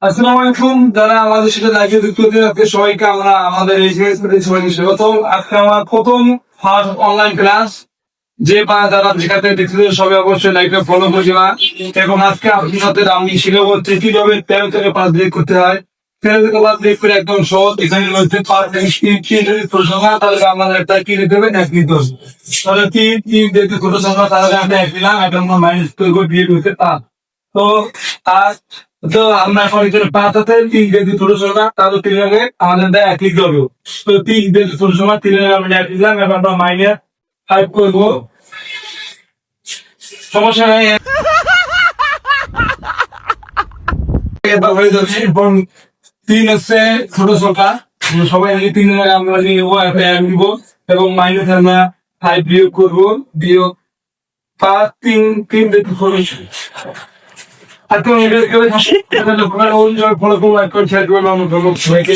আসসালামু আলাইকুম, যারা আমাদের সাথে লাইভে যুক্ত হয়েছে আজকে সবাইকে আমরা আমাদের এই সবাইকে স্বাগত। আজকে আমার প্রথম ফার্স্ট অনলাইন ক্লাস। যে বা যারা যেখানে দেখতে সবাই অবশ্যই লাইভে ফলো করে দিবা। এবং আজকে আপনাদের আমি শিখাবো হচ্ছে কিভাবে 13 থেকে 5 ব্রেক করতে হয়। 13 থেকে 5 ব্রেক করে একদম সহজ। এখানে রয়েছে তাহলে আমাদের একটা কি নিতে হবে, এক নিতে হবে। তাহলে তিন যেহেতু ছোট সংখ্যা তাহলে আমরা এক নিলাম, এটা আমরা মাইনাস করে দিয়ে হচ্ছে 5। তো আর তো আমরা এখন এখানে 5 হাতে 3 যেহেতু ছোট সংখ্যা তাহলে 3 আগে আমাদের এক লিখতে হবে। তো 3 যেহেতু ছোট সংখ্যা 3 আগে আমরা এক লিখলাম, এবার আমরা মাইনাস 5 করবো। সমস্যা নাই, এবার হয়ে যাবে। এবং 3 হচ্ছে ছোট সংখ্যা, সবাই আগে 3 এর আগে আমরা নিবো, এক নিব এবং মাইনাস আমরা 5 বিয়োগ করবো। বিয়োগ 5, 3 যেহেতু ছোট আর তুমি ফলো করবো, শেয়ার করবো, আমার সবাইকে।